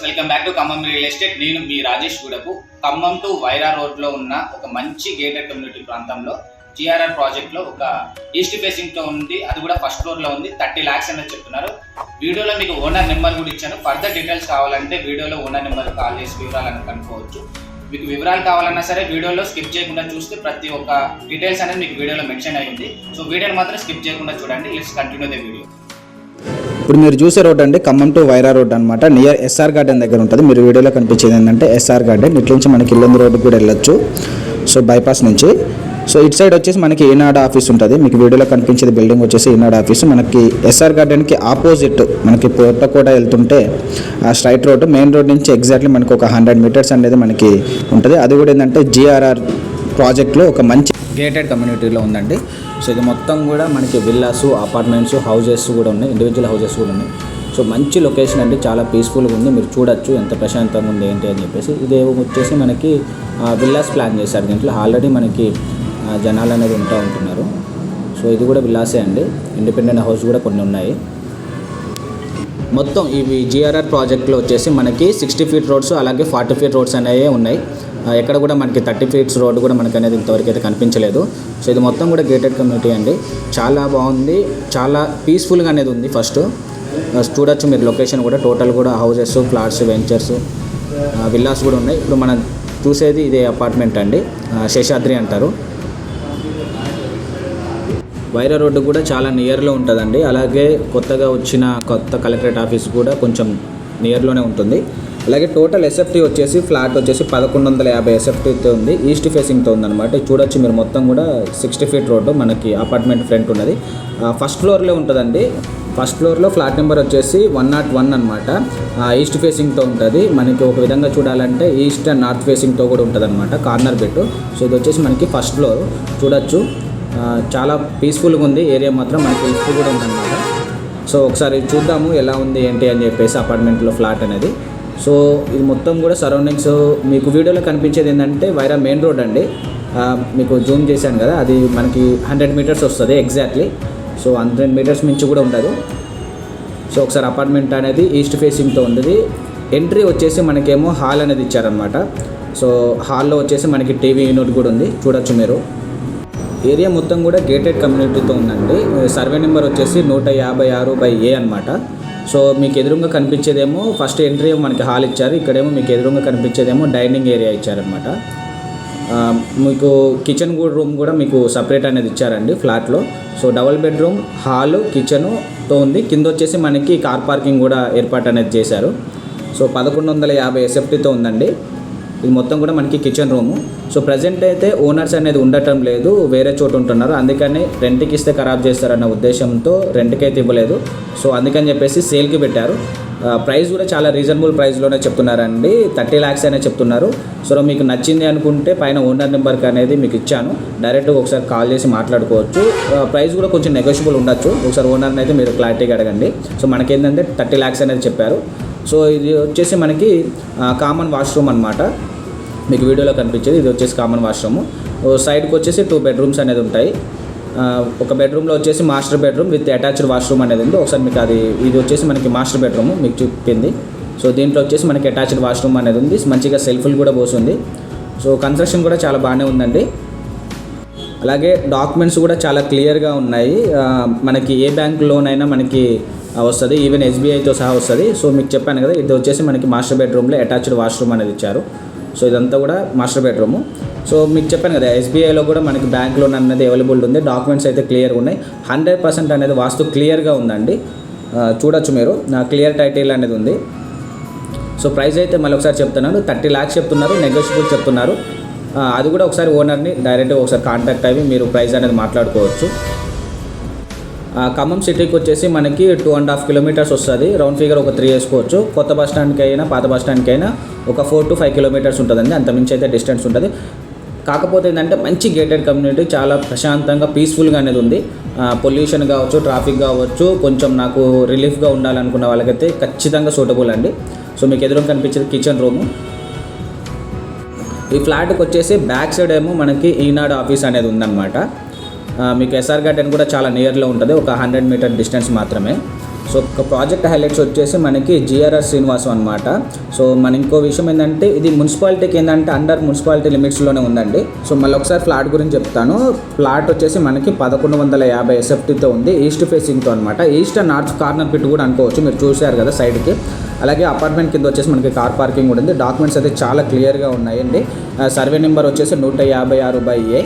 Welcome back to Khammam real estate. నేను మీ Rajesh గూడకు. Khammam to Wyra రోడ్లో ఉన్న ఒక మంచి గేటెడ్ కమ్యూనిటీ ప్రాంతంలో జిఆర్ఆర్ ప్రాజెక్ట్లో ఒక ఈస్ట్ ఫేసింగ్తో ఉంది. అది కూడా ఫస్ట్ ఫ్లోర్లో ఉంది. 30 lakhs అనేది చెప్తున్నారు. వీడియోలో మీకు ఓనర్ నెంబర్ కూడా ఇచ్చాను. ఫర్దర్ డీటెయిల్స్ కావాలంటే వీడియోలో ఓనర్ నెంబర్ కాల్ చేసి వివరాలను కనుక్కోవచ్చు. మీకు వివరాలు కావాలన్నా సరే వీడియోలో స్కిప్ చేయకుండా చూస్తే ప్రతి ఒక్క డీటెయిల్స్ అనేది మీకు వీడియోలో మెన్షన్ అయ్యింది. సో వీడియోని మాత్రం స్కిప్ చేయకుండా చూడండి. Let's continue the video. ఇప్పుడు మీరు చూసే రోడ్ అండి ఖమ్మం టు వైరా రోడ్ అనమాట. నియర్ ఎస్ఆర్ గార్డెన్ దగ్గర ఉంటుంది. మీరు వీడియోలో కనిపించేది ఏంటంటే ఎస్ఆర్ గార్డెన్. ఇట్ల నుంచి మనకి ఇల్లందు రోడ్డు కూడా వెళ్ళొచ్చు. సో బైపాస్ నుంచి. సో ఇటు సైడ్ వచ్చేసి మనకి ఈనాడు ఆఫీస్ ఉంటుంది. మీకు వీడియోలో కనిపించేది బిల్డింగ్ వచ్చేసి ఈనాడు ఆఫీస్. మనకి ఎస్ఆర్ గార్డెన్కి ఆపోజిట్ మనకి పోటకోట వెళ్తుంటే ఆ స్ట్రైట్ రోడ్, మెయిన్ రోడ్ నుంచి ఎగ్జాక్ట్లీ మనకి ఒక 100 meters అనేది మనకి ఉంటుంది. అది కూడా ఏంటంటే జిఆర్ఆర్ ప్రాజెక్ట్లో ఒక మంచి గేటెడ్ కమ్యూనిటీలో ఉందండి. సో ఇది మొత్తం కూడా మనకి విల్లాస్, అపార్ట్మెంట్స్, హౌజెస్ కూడా ఉన్నాయి. ఇండివిజువల్ హౌజెస్ కూడా ఉన్నాయి. సో మంచి లొకేషన్ అండి. చాలా పీస్ఫుల్గా ఉంది. మీరు చూడొచ్చు ఎంత ప్రశాంతంగా ఉంది ఏంటి అని చెప్పేసి. ఇది వచ్చేసి మనకి విల్లాస్ ప్లాన్ చేశారు. దీంట్లో ఆల్రెడీ మనకి జనాలు అనేది ఉంటున్నారు. సో ఇది కూడా విల్లాసే అండి. ఇండిపెండెంట్ హౌస్ కూడా కొన్ని ఉన్నాయి. మొత్తం ఇవి జిఆర్ఆర్ ప్రాజెక్ట్లో వచ్చేసి మనకి 60 feet రోడ్స్ అలాగే 40 feet రోడ్స్ అనేవి ఉన్నాయి. ఎక్కడ కూడా మనకి 30 feet రోడ్ కూడా మనకి అనేది ఇంతవరకు అయితే కనిపించలేదు. సో ఇది మొత్తం కూడా గేటెడ్ కమ్యూనిటీ అండి. చాలా బాగుంది. చాలా పీస్ఫుల్గా అనేది ఉంది. ఫస్ట్ చూడొచ్చు మీరు లొకేషన్ కూడా. టోటల్ కూడా హౌజెస్, ఫ్లాట్స్, వెంచర్స్, విల్లాస్ కూడా ఉన్నాయి. ఇప్పుడు మనం చూసేది ఇదే అపార్ట్మెంట్ అండి. శేషాద్రి అంటారు. వైరా రోడ్డు కూడా చాలా నియర్లో ఉంటుందండి. అలాగే కొత్తగా వచ్చిన కలెక్టరేట్ ఆఫీస్ కూడా కొంచెం నియర్లోనే ఉంటుంది. అలాగే టోటల్ ఎస్ఎఫ్టీ వచ్చేసి ఫ్లాట్ వచ్చేసి 1150 ఎస్ఎఫ్టీతో ఉంది. ఈస్ట్ ఫేసింగ్తో ఉందన్నమాట. చూడొచ్చు మీరు మొత్తం కూడా 60 feet రోడ్డు మనకి అపార్ట్మెంట్ ఫ్రంట్ ఉన్నది. ఫస్ట్ ఫ్లోర్లో ఉంటుందండి. ఫస్ట్ ఫ్లోర్లో ఫ్లాట్ నెంబర్ వచ్చేసి 101 అనమాట. ఈస్ట్ ఫేసింగ్తో ఉంటుంది. మనకి ఒక విధంగా చూడాలంటే ఈస్ట్ అండ్ నార్త్ ఫేసింగ్తో కూడా ఉంటుంది అనమాట. Corner bed. సో ఇది వచ్చేసి మనకి ఫస్ట్ ఫ్లోర్. చూడొచ్చు చాలా పీస్ఫుల్గా ఉంది. ఏరియా మాత్రం మనకి లిఫ్ట్ కూడా ఉందన్నమాట. సో ఒకసారి చూద్దాము ఎలా ఉంది ఏంటి అని చెప్పేసి అపార్ట్మెంట్లో ఫ్లాట్ అనేది. సో ఇది మొత్తం కూడా సరౌండింగ్స్ మీకు వీడియోలో కనిపించేది ఏంటంటే వైరా మెయిన్ రోడ్ అండి. మీకు జూమ్ చేశాను కదా, అది మనకి 100 meters వస్తుంది ఎగ్జాక్ట్లీ. సో 100 meters మించి కూడా ఉండదు. సో ఒకసారి అపార్ట్మెంట్ అనేది ఈస్ట్ ఫేసింగ్తో ఉంది. ఎంట్రీ వచ్చేసి మనకేమో హాల్ అనేది ఇచ్చారనమాట. సో హాల్లో వచ్చేసి మనకి టీవీ యూనిట్ కూడా ఉంది. చూడొచ్చు మీరు. ఏరియా మొత్తం కూడా గేటెడ్ కమ్యూనిటీతో ఉందండి. సర్వే నెంబర్ వచ్చేసి 156/A అనమాట. సో మీకు ఎదురుగా కనిపించేదేమో ఫస్ట్ ఎంట్రీ మనకి హాల్ ఇచ్చారు. ఇక్కడేమో మీకు ఎదురుగా కనిపించేదేమో డైనింగ్ ఏరియా ఇచ్చారనమాట. మీకు కిచెన్ రూమ్ కూడా మీకు సపరేట్ అనేది ఇచ్చారండి ఫ్లాట్లో. సో డబుల్ బెడ్రూమ్, హాలు, కిచెన్తో ఉంది. కింద వచ్చేసి మనకి కార్ పార్కింగ్ కూడా ఏర్పాటు అనేది చేశారు. సో 1150 ఎస్ఎఫ్టీతో ఉందండి. ఇది మొత్తం కూడా మనకి కిచెన్ రూము. సో ప్రజెంట్ అయితే ఓనర్స్ అనేది ఉండటం లేదు, వేరే చోటు ఉంటున్నారు. అందుకని రెంట్కి ఇస్తే ఖరాబ్ చేస్తారన్న ఉద్దేశంతో రెంట్కి అయితే ఇవ్వలేదు. సో అందుకని చెప్పేసి సేల్కి పెట్టారు. ప్రైస్ కూడా చాలా రీజనబుల్ ప్రైస్లోనే చెప్తున్నారండి. 30 lakhs అనే చెప్తున్నారు. సో మీకు నచ్చింది అనుకుంటే పైన ఓనర్ నెంబర్కి అనేది మీకు ఇచ్చాను. డైరెక్ట్గా ఒకసారి కాల్ చేసి మాట్లాడుకోవచ్చు. ప్రైస్ కూడా కొంచెం నెగోషియబుల్ ఉండొచ్చు. ఒకసారి ఓనర్ని అయితే మీరు క్లారిటీగా అడగండి. సో మనకేంటంటే 30 lakhs అనేది చెప్పారు. సో ఇది వచ్చేసి మనకి కామన్ వాష్రూమ్ అనమాట. మీకు వీడియోలో కనిపించేది ఇది వచ్చేసి కామన్ వాష్రూము. సైడ్కి వచ్చేసి 2 bedrooms అనేది ఉంటాయి. ఒక బెడ్రూమ్లో వచ్చేసి master bedroom with attached washroom అనేది ఉంది. ఒకసారి మీకు ఇది వచ్చేసి మనకి మాస్టర్ బెడ్రూమ్ మీకు చూపింది. సో దీంట్లో వచ్చేసి మనకి అటాచ్డ్ వాష్రూమ్ అనేది ఉంది. మంచిగా సెల్ఫ్లు కూడా పోసింది. సో కన్స్ట్రక్షన్ కూడా చాలా బాగానే ఉందండి. అలాగే డాక్యుమెంట్స్ కూడా చాలా క్లియర్గా ఉన్నాయి. మనకి ఏ బ్యాంక్ లోన్ అయినా మనకి వస్తుంది. ఈవెన్ SBIతో సహా వస్తుంది. సో మీకు చెప్పాను కదా, ఇది వచ్చేసి మనకి మాస్టర్ బెడ్రూమ్లో అటాచ్డ్ వాష్రూమ్ అనేది ఇచ్చారు. సో ఇదంతా కూడా మాస్టర్ బెడ్రూము. సో మీకు చెప్పాను కదా, SBIలో కూడా మనకి బ్యాంక్ లోన్ అనేది అవైలబుల్ ఉంది. డాక్యుమెంట్స్ అయితే క్లియర్గా ఉన్నాయి. 100% అనేది వాస్తు క్లియర్గా ఉందండి. చూడొచ్చు మీరు. క్లియర్ టైటిల్ అనేది ఉంది. సో ప్రైస్ అయితే మళ్ళీ ఒకసారి చెప్తున్నాను, 30 lakhs చెప్తున్నారు. నెగోషియబుల్ చెప్తున్నారు. అది కూడా ఒకసారి ఓనర్ని డైరెక్ట్గా ఒకసారి కాంటాక్ట్ అయ్యి మీరు ప్రైస్ అనేది మాట్లాడుకోవచ్చు. ఖమ్మం సిటీకి వచ్చేసి మనకి 2.5 kilometers వస్తుంది. రౌండ్ ఫిగర్ ఒక 3 వేసుకోవచ్చు. కొత్త బస్ స్టాండ్కి అయినా పాత బస్ స్టాండ్కి అయినా ఒక 4 to 5 kilometers ఉంటుందండి. అంతమించి అయితే డిస్టెన్స్ ఉంటుంది. కాకపోతే ఏంటంటే మంచి గేటెడ్ కమ్యూనిటీ, చాలా ప్రశాంతంగా పీస్ఫుల్గా అనేది ఉంది. పొల్యూషన్ కావచ్చు, ట్రాఫిక్ కావచ్చు, కొంచెం నాకు రిలీఫ్గా ఉండాలనుకున్న వాళ్ళకైతే ఖచ్చితంగా సూటబుల్ అండి. సో మీకు ఎదురు కనిపించేది కిచెన్ రూము. ఈ ఫ్లాట్కి వచ్చేసి బ్యాక్ సైడ్ ఏమో మనకి ఈనాడు ఆఫీస్ అనేది ఉందన్నమాట. మీకు ఎస్ఆర్ గార్డెన్ కూడా చాలా నియర్లో ఉంటుంది. ఒక 100 meter డిస్టెన్స్ మాత్రమే. సో ఒక ప్రాజెక్ట్ హైలైట్స్ వచ్చేసి మనకి జిఆర్ఆర్ శ్రీనివాసం అనమాట. సో మన ఇంకో విషయం ఏంటంటే ఇది మున్సిపాలిటీకి ఏంటంటే అండర్ మున్సిపాలిటీ లిమిట్స్లోనే ఉందండి. సో మళ్ళీ ఒకసారి ఫ్లాట్ గురించి చెప్తాను. ఫ్లాట్ వచ్చేసి మనకి 1150 SFTతో ఉంది, ఈస్ట్ ఫేసింగ్తో అనమాట. East and north corner pit కూడా అనుకోవచ్చు, మీరు చూశారు కదా సైడ్కి. అలాగే అపార్ట్మెంట్ కింద వచ్చేసి మనకి కార్ పార్కింగ్ కూడా ఉంది. డాక్యుమెంట్స్ అయితే చాలా క్లియర్గా ఉన్నాయండి. సర్వే నెంబర్ వచ్చేసి 156/A.